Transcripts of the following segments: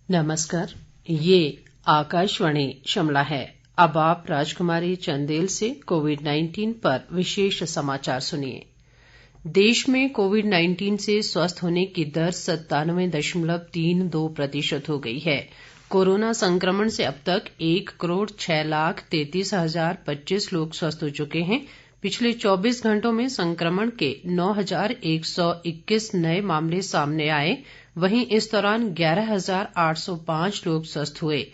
नमस्कार, ये आकाशवाणी शिमला है। अब आप राजकुमारी चंदेल से कोविड-19 पर विशेष समाचार सुनिए। देश में कोविड-19 से स्वस्थ होने की दर 97.32% हो गई है। कोरोना संक्रमण से अब तक 1,06,33,025 लोग स्वस्थ हो चुके हैं। पिछले 24 घंटों में संक्रमण के 9,121 नए मामले सामने आए। वहीं इस दौरान 11,805 लोग स्वस्थ हुए।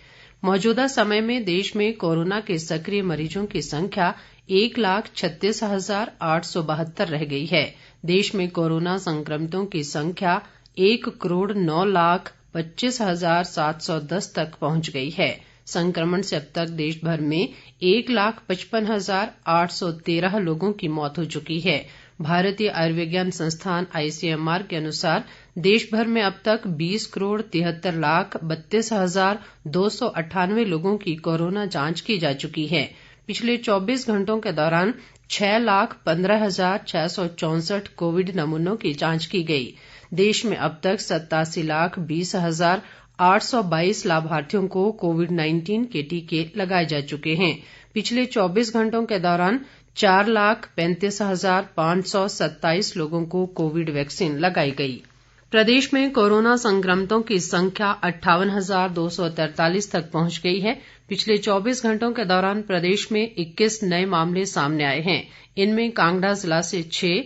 मौजूदा समय में देश में कोरोना के सक्रिय मरीजों की संख्या 1,36,872 रह गई है। देश में कोरोना संक्रमितों की संख्या 1,09,25,710 तक पहुंच गई है। संक्रमण से अब तक देश भर में 1,55,813 लोगों की मौत हो चुकी है। भारतीय आयुर्विज्ञान संस्थान ICMR के अनुसार देश भर में अब तक 20,73,32,298 लोगों की कोरोना जांच की जा चुकी है। पिछले 24 घंटों के दौरान 6,15,664 कोविड नमूनों की जांच की गई। देश में अब तक 87,20,822 लाभार्थियों को कोविड-19 के टीके लगाए जा चुके हैं। पिछले 24 घंटों के दौरान 4,35,527 लोगों को कोविड वैक्सीन लगाई गई। प्रदेश में कोरोना संक्रमितों की संख्या 58,243 तक पहुंच गई है। पिछले 24 घंटों के दौरान प्रदेश में 21 नए मामले सामने आए हैं। इनमें कांगड़ा जिला से 6,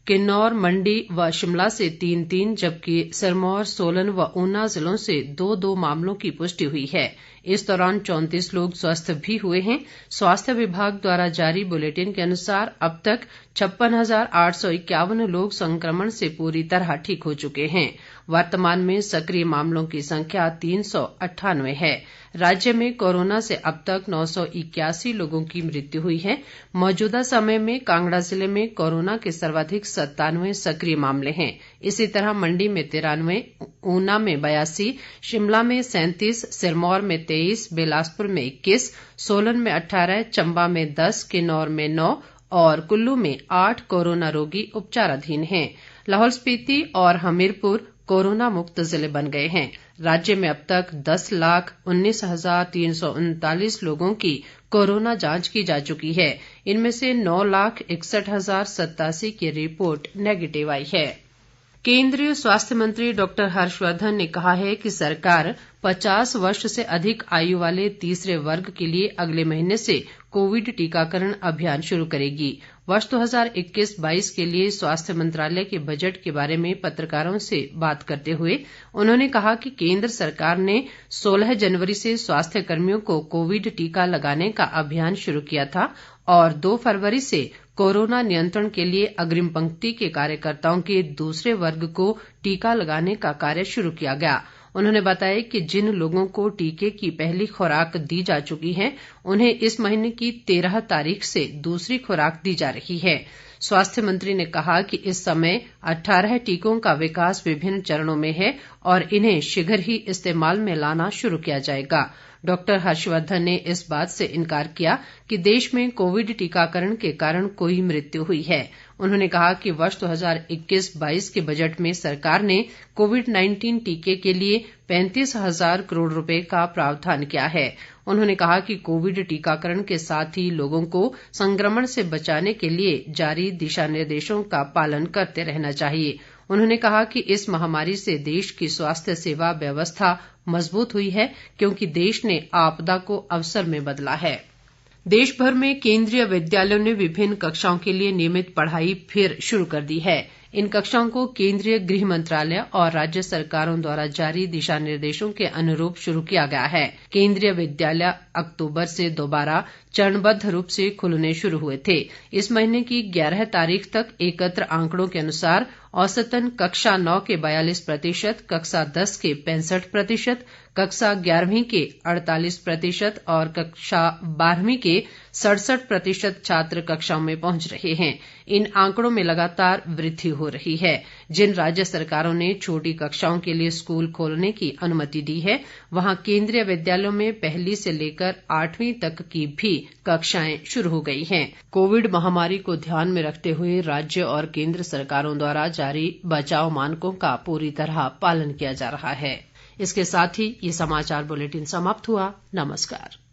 किन्नौर, मंडी व शिमला से 3-3, जबकि सिरमौर, सोलन व ऊना जिलों से 2-2 मामलों की पुष्टि हुई है। इस दौरान 34 लोग स्वस्थ भी हुए हैं। स्वास्थ्य विभाग द्वारा जारी बुलेटिन के अनुसार अब तक 56,851 लोग संक्रमण से पूरी तरह ठीक हो चुके हैं। वर्तमान में सक्रिय मामलों की संख्या 398 है। राज्य में कोरोना से अब तक 981 लोगों की मृत्यु हुई है। मौजूदा समय में कांगड़ा जिले में कोरोना के सर्वाधिक 97 सक्रिय मामले हैं। इसी तरह मंडी में 93, ऊना में 82, शिमला में 37, सिरमौर में 23, बिलासपुर में 21, सोलन में 18, चंबा में 10, किन्नौर में 9 और कुल्लू में 8 कोरोना रोगी उपचाराधीन हैं। लाहौल स्पीति और हमीरपुर कोरोना मुक्त जिले बन गए हैं। राज्य में अब तक 10,19,339 लोगों की कोरोना जांच की जा चुकी है। इनमें से 9,61,087 की रिपोर्ट नेगेटिव आई है। केंद्रीय स्वास्थ्य मंत्री डॉक्टर हर्षवर्धन ने कहा है कि सरकार 50 वर्ष से अधिक आयु वाले तीसरे वर्ग के लिए अगले महीने से कोविड टीकाकरण अभियान शुरू करेगी। वर्ष 2021-22 के लिए स्वास्थ्य मंत्रालय के बजट के बारे में पत्रकारों से बात करते हुए उन्होंने कहा कि केंद्र सरकार ने 16 जनवरी से स्वास्थ्य कर्मियों को कोविड टीका लगाने का अभियान शुरू किया था और 2 फरवरी से कोरोना नियंत्रण के लिए अग्रिम पंक्ति के कार्यकर्ताओं के दूसरे वर्ग को टीका लगाने का कार्य शुरू किया गया। उन्होंने बताया कि जिन लोगों को टीके की पहली खुराक दी जा चुकी है उन्हें इस महीने की 13 तारीख से दूसरी खुराक दी जा रही है। स्वास्थ्य मंत्री ने कहा कि इस समय 18 टीकों का विकास विभिन्न चरणों में है और इन्हें शीघ्र ही इस्तेमाल में लाना शुरू किया जाएगा। डॉक्टर हर्षवर्धन ने इस बात से इनकार किया कि देश में कोविड टीकाकरण के कारण कोई मृत्यु हुई है। उन्होंने कहा कि वर्ष 2021-22 के बजट में सरकार ने कोविड-19 टीके के लिए 35,000 करोड़ रुपए का प्रावधान किया है। उन्होंने कहा कि कोविड टीकाकरण के साथ ही लोगों को संक्रमण से बचाने के लिए जारी दिशा निर्देशों का पालन करते रहना चाहिए। उन्होंने कहा कि इस महामारी से देश की स्वास्थ्य सेवा व्यवस्था मजबूत हुई है क्योंकि देश ने आपदा को अवसर में बदला है। देश भर में केंद्रीय विद्यालयों ने विभिन्न कक्षाओं के लिए नियमित पढ़ाई फिर शुरू कर दी है। इन कक्षाओं को केंद्रीय गृह मंत्रालय और राज्य सरकारों द्वारा जारी दिशा निर्देशों के अनुरूप शुरू किया गया है। केंद्रीय विद्यालय अक्टूबर से दोबारा चरणबद्ध रूप से खुलने शुरू हुए थे। इस महीने की 11 तारीख तक एकत्र आंकड़ों के अनुसार औसतन कक्षा 9 के 42%, कक्षा 10 के 65%, कक्षा 11वीं के 48% और कक्षा 12वीं के 67% छात्र कक्षाओं में पहुंच रहे हैं। इन आंकड़ों में लगातार वृद्धि हो रही है। जिन राज्य सरकारों ने छोटी कक्षाओं के लिए स्कूल खोलने की अनुमति दी है वहां केंद्रीय विद्यालयों में 1ली से लेकर 8वीं तक की भी कक्षाएं शुरू हो गई हैं। कोविड महामारी को ध्यान में रखते हुए राज्य और केंद्र सरकारों द्वारा जारी बचाव मानकों का पूरी तरह पालन किया जा रहा है। इसके साथ ही ये समाचार बुलेटिन समाप्त हुआ। नमस्कार।